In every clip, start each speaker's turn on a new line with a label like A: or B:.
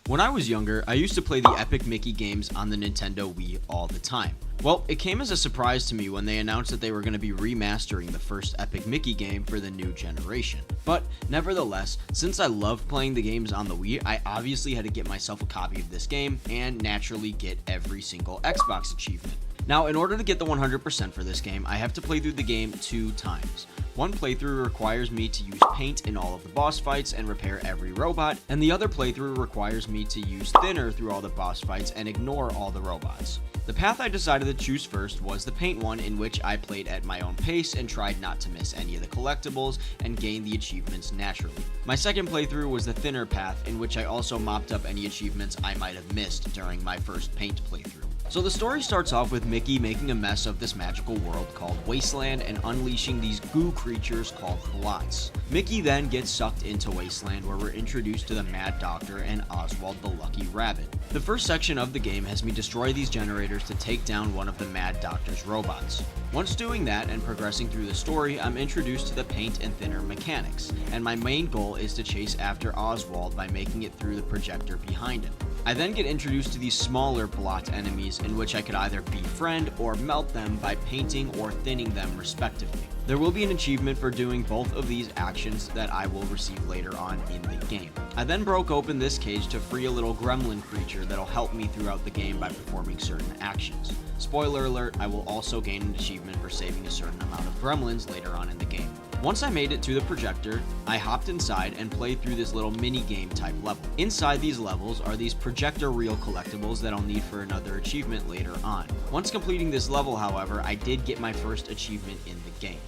A: When I was younger, I used to play the Epic Mickey games on the Nintendo Wii all the time. Well, it came as a surprise to me when they announced that they were going to be remastering the first Epic Mickey game for the new generation. But nevertheless, since I loved playing the games on the Wii, I obviously had to get myself a copy of this game and naturally get every single Xbox achievement. Now, in order to get the 100% for this game, I have to play through the game 2 times. One playthrough requires me to use paint in all of the boss fights and repair every robot, and the other playthrough requires me to use thinner through all the boss fights and ignore all the robots. The path I decided to choose first was the paint one, in which I played at my own pace and tried not to miss any of the collectibles and gain the achievements naturally. My second playthrough was the thinner path, in which I also mopped up any achievements I might have missed during my first paint playthrough. So the story starts off with Mickey making a mess of this magical world called Wasteland and unleashing these goo creatures called blots. Mickey then gets sucked into Wasteland, where we're introduced to the Mad Doctor and Oswald the Lucky Rabbit. The first section of the game has me destroy these generators to take down one of the Mad Doctor's robots. Once doing that and progressing through the story, I'm introduced to the paint and thinner mechanics, and my main goal is to chase after Oswald by making it through the projector behind him. I then get introduced to these smaller blot enemies, in which I could either befriend or melt them by painting or thinning them respectively. There will be an achievement for doing both of these actions that I will receive later on in the game. I then broke open this cage to free a little gremlin creature that'll help me throughout the game by performing certain actions. Spoiler alert, I will also gain an achievement for saving a certain amount of gremlins later on in the game. Once I made it to the projector, I hopped inside and played through this little mini game type level. Inside these levels are these projector reel collectibles that I'll need for another achievement later on. Once completing this level, however, I did get my first achievement in the game.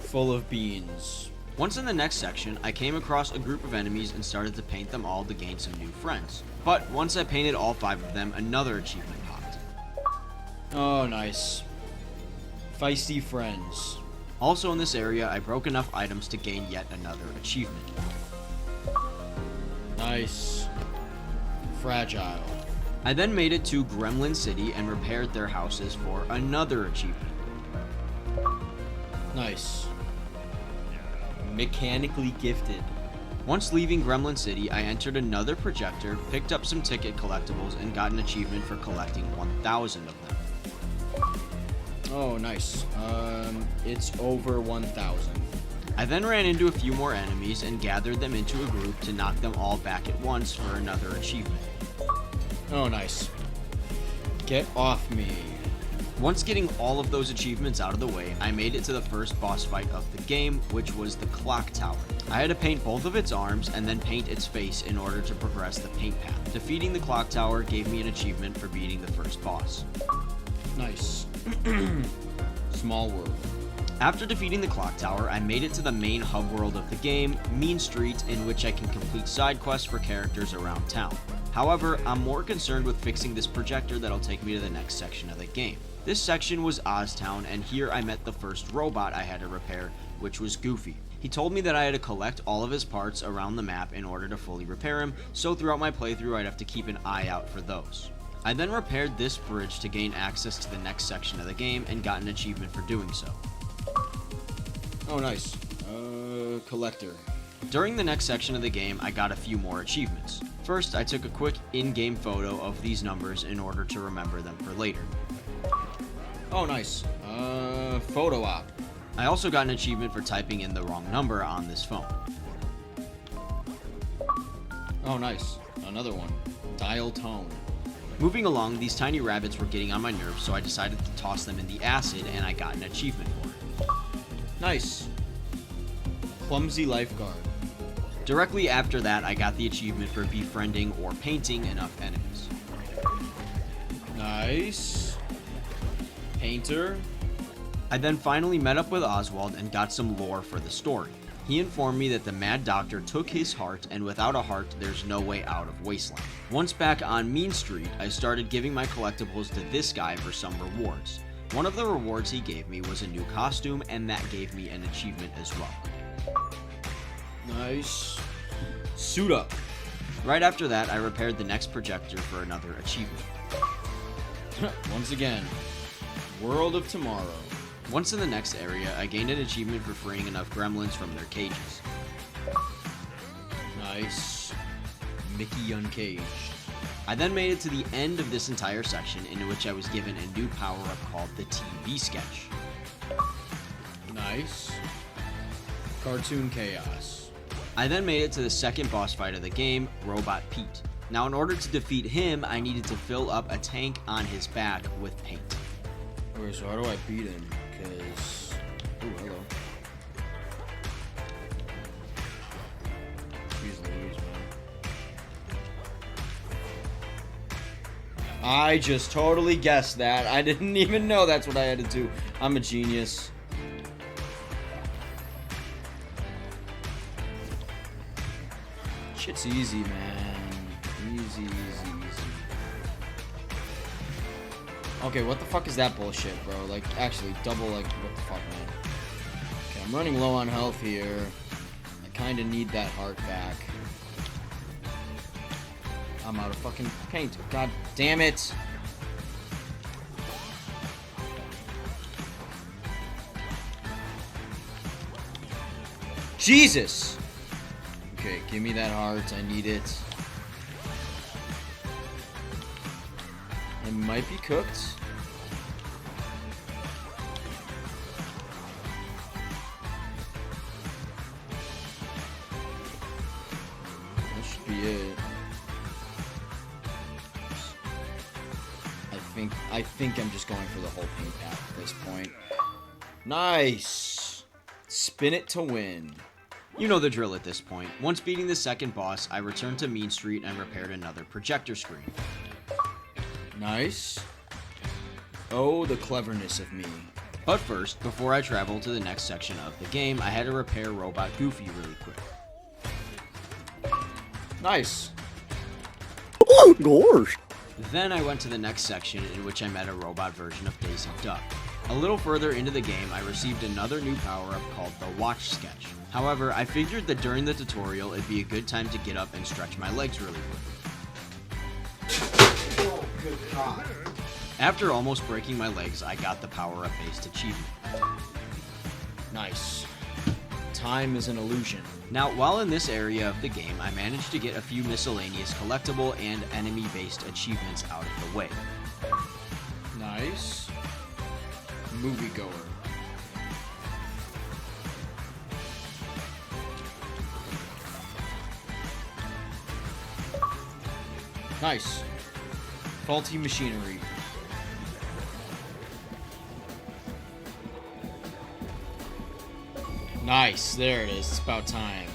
A: Full of beans. Once in the next section, I came across a group of enemies and started to paint them all to gain some new friends. But once I painted all 5 of them, another achievement popped. Oh, nice. Feisty friends. Also in this area, I broke enough items to gain yet another achievement. Nice. Fragile. I then made it to Gremlin City and repaired their houses for another achievement. Nice. Mechanically gifted. Once leaving Gremlin City, I entered another projector, picked up some ticket collectibles, and got an achievement for collecting 1,000 of them. Oh, nice. It's over 1,000. I then ran into a few more enemies and gathered them into a group to knock them all back at once for another achievement. Oh, nice. Get off me. Once getting all of those achievements out of the way, I made it to the first boss fight of the game, which was the Clock Tower. I had to paint both of its arms and then paint its face in order to progress the paint path. Defeating the Clock Tower gave me an achievement for beating the first boss. Nice. Small world. After defeating the Clock Tower, I made it to the main hub world of the game, Mean Street, in which I can complete side quests for characters around town. However, I'm more concerned with fixing this projector that'll take me to the next section of the game. This section was Oztown, and here I met the first robot I had to repair, which was Goofy. He told me that I had to collect all of his parts around the map in order to fully repair him, so throughout my playthrough I'd have to keep an eye out for those. I then repaired this bridge to gain access to the next section of the game and got an achievement for doing so. Oh, nice. Collector. During the next section of the game, I got a few more achievements. First, I took a quick in-game photo of these numbers in order to remember them for later. Oh, nice. Photo op. I also got an achievement for typing in the wrong number on this phone. Oh, nice. Another one. Dial tone. Moving along, these tiny rabbits were getting on my nerves, so I decided to toss them in the acid, and I got an achievement for it. Nice. Clumsy lifeguard. Directly after that, I got the achievement for befriending or painting enough enemies. Nice. Painter. I then finally met up with Oswald and got some lore for the story. He informed me that the Mad Doctor took his heart, and without a heart, there's no way out of Wasteland. Once back on Mean Street, I started giving my collectibles to this guy for some rewards. One of the rewards he gave me was a new costume, and that gave me an achievement as well. Nice. Suit up. Right after that, I repaired the next projector for another achievement. Once again, World of Tomorrow. Once in the next area, I gained an achievement for freeing enough gremlins from their cages.
B: Nice. Mickey Uncaged.
A: I then made it to the end of this entire section, in which I was given a new power-up called the TV Sketch.
B: Nice. Cartoon Chaos.
A: I then made it to the second boss fight of the game, Robot Pete. Now, in order to defeat him, I needed to fill up a tank on his back with paint.
B: Okay, so how do I beat him? Because... Ooh, hello. Jeez Louise, man. I just totally guessed that. I didn't even know that's what I had to do. I'm a genius. Shit's easy, man. Easy, easy, easy. Okay, what the fuck is that bullshit, bro? Like, actually, double, like, what the fuck, man? Okay, I'm running low on health here. I kinda need that heart back. I'm out of fucking paint. God damn it! Jesus! Okay, give me that heart. I need it. It might be cooked. That should be it. I think I'm just going for the whole paint path at this point. Nice! Spin it to win.
A: You know the drill at this point. Once beating the second boss, I returned to Mean Street and repaired another projector screen.
B: Nice. Oh, the cleverness of me.
A: But first, before I traveled to the next section of the game, I had to repair Robot Goofy really quick.
B: Nice.
C: Oh, gosh.
A: Then I went to the next section, in which I met a robot version of Daisy Duck. A little further into the game, I received another new power-up called the Watch Sketch. However, I figured that during the tutorial, it'd be a good time to get up and stretch my legs really quickly.
C: Oh, good God.
A: After almost breaking my legs, I got the power-up based achievement.
B: Nice. Time is an illusion.
A: Now, while in this area of the game, I managed to get a few miscellaneous collectible and enemy-based achievements out of the way.
B: Nice. Moviegoer. Nice. Faulty machinery. Nice. There it is. It's about time.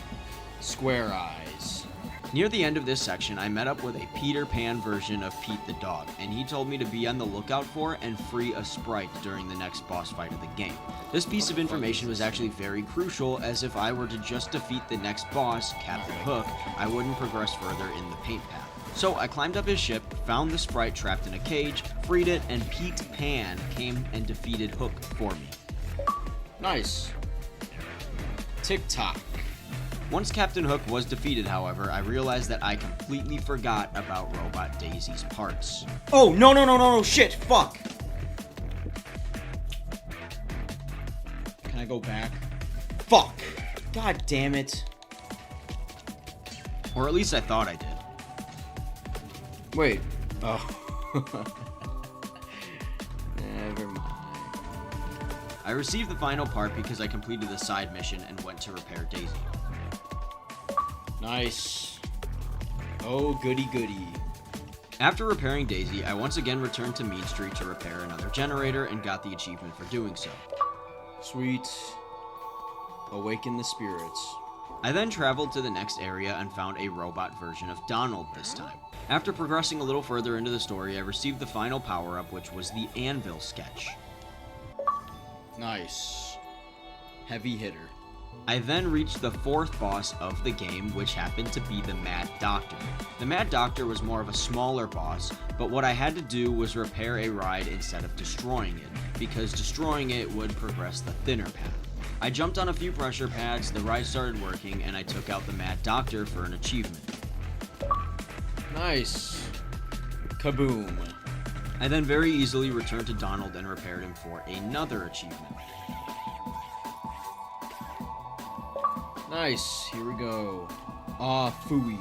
B: Square eyes.
A: Near the end of this section, I met up with a Peter Pan version of Pete the dog, and he told me to be on the lookout for and free a sprite during the next boss fight of the game. This piece of information was actually very crucial, as if I were to just defeat the next boss, Captain Hook, I wouldn't progress further in the paint path. So I climbed up his ship, found the sprite trapped in a cage, freed it, and Pete Pan came and defeated Hook for me.
B: Nice. Tick-tock.
A: Once Captain Hook was defeated, however, I realized that I completely forgot about Robot Daisy's parts.
B: Oh, no, shit, fuck! Can I go back? Fuck! God damn it.
A: Or at least I thought I did.
B: Wait. Oh. Never mind.
A: I received the final part because I completed the side mission and went to repair Daisy.
B: Nice. Oh, goody goody.
A: After repairing Daisy, I once again returned to Mean Street to repair another generator and got the achievement for doing so.
B: Sweet. Awaken the spirits.
A: I then traveled to the next area and found a robot version of Donald this time. After progressing a little further into the story, I received the final power-up, which was the Anvil Sketch.
B: Nice. Heavy hitter.
A: I then reached the fourth boss of the game, which happened to be the Mad Doctor. The Mad Doctor was more of a smaller boss, but what I had to do was repair a ride instead of destroying it, because destroying it would progress the thinner path. I jumped on a few pressure pads, the ride started working, and I took out the Mad Doctor for an achievement.
B: Nice. Kaboom.
A: I then very easily returned to Donald and repaired him for another achievement.
B: Nice. Here we go. Ah, phooey.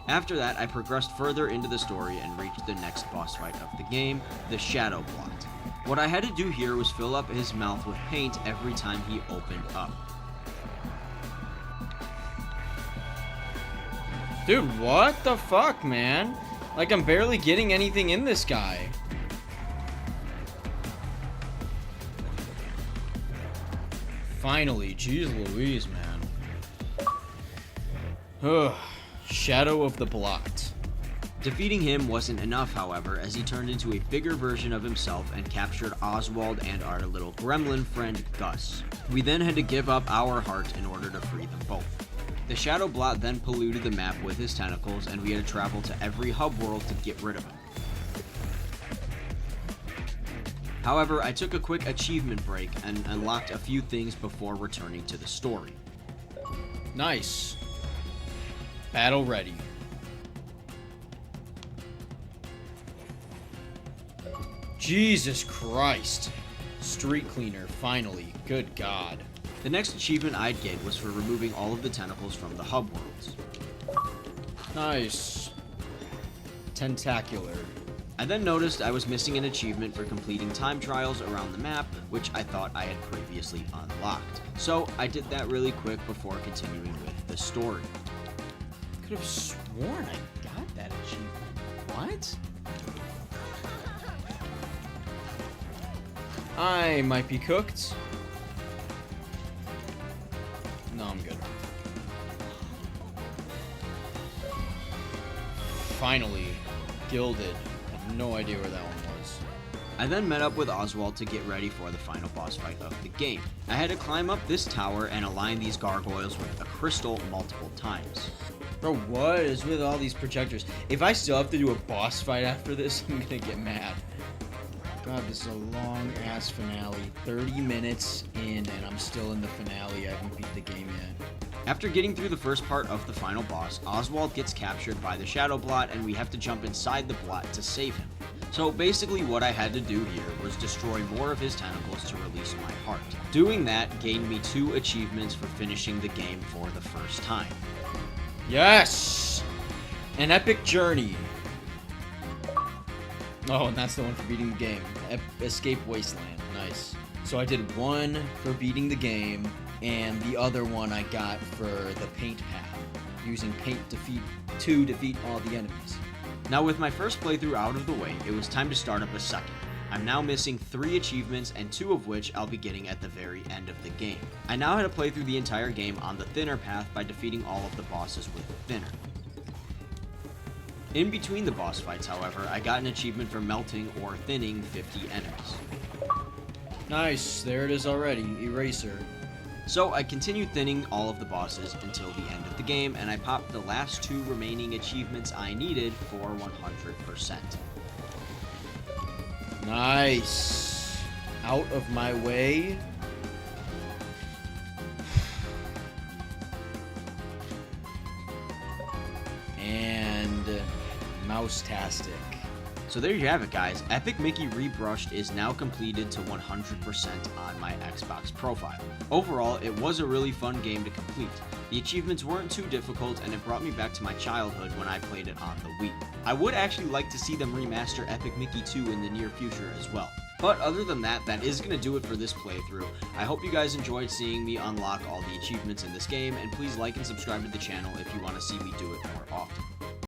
A: After that, I progressed further into the story and reached the next boss fight of the game, the Shadow Blot. What I had to do here was fill up his mouth with paint every time he opened up.
B: Dude, what the fuck, man? Like, I'm barely getting anything in this guy. Finally, jeez Louise, man. Ugh, Shadow of the Blot.
A: Defeating him wasn't enough, however, as he turned into a bigger version of himself and captured Oswald and our little gremlin friend, Gus. We then had to give up our heart in order to free them both. The Shadow Blot then polluted the map with his tentacles, and we had to travel to every hub world to get rid of him. However, I took a quick achievement break and unlocked a few things before returning to the story.
B: Nice. Battle ready. Jesus Christ. Street cleaner, finally. Good God.
A: The next achievement I'd get was for removing all of the tentacles from the hub worlds.
B: Nice. Tentacular.
A: I then noticed I was missing an achievement for completing time trials around the map, which I thought I had previously unlocked. So I did that really quick before continuing with the story.
B: Could have sworn I got that achievement. What? I might be cooked. No, I'm good. Finally, gilded. I have no idea where that one was.
A: I then met up with Oswald to get ready for the final boss fight of the game. I had to climb up this tower and align these gargoyles with a crystal multiple times.
B: Bro, what is with all these projectors? If I still have to do a boss fight after this, I'm gonna get mad. God, this is a long-ass finale. 30 minutes in, and I'm still in the finale. I haven't beat the game yet.
A: After getting through the first part of the final boss, Oswald gets captured by the Shadow Blot, and we have to jump inside the Blot to save him. So basically what I had to do here was destroy more of his tentacles to release my heart. Doing that gained me 2 achievements for finishing the game for the first time.
B: Yes! An epic journey. Oh, and that's the one for beating the game. Escape Wasteland. Nice. So I did one for beating the game, and the other one I got for the paint path. Using paint to defeat all the enemies.
A: Now with my first playthrough out of the way, it was time to start up a second. I'm now missing 3 achievements, and 2 of which I'll be getting at the very end of the game. I now had to play through the entire game on the thinner path by defeating all of the bosses with thinner. In between the boss fights, however, I got an achievement for melting or thinning 50 enemies.
B: Nice, there it is already. Eraser.
A: So I continued thinning all of the bosses until the end of the game, and I popped the last 2 remaining achievements I needed for 100%.
B: Nice. Out of my way. And Mouse-tastic.
A: So there you have it, guys. Epic Mickey Rebrushed is now completed to 100% on my Xbox profile. Overall, it was a really fun game to complete. The achievements weren't too difficult, and it brought me back to my childhood when I played it on the Wii. I would actually like to see them remaster Epic Mickey 2 in the near future as well. But other than that, that is going to do it for this playthrough. I hope you guys enjoyed seeing me unlock all the achievements in this game, and please like and subscribe to the channel if you want to see me do it more often.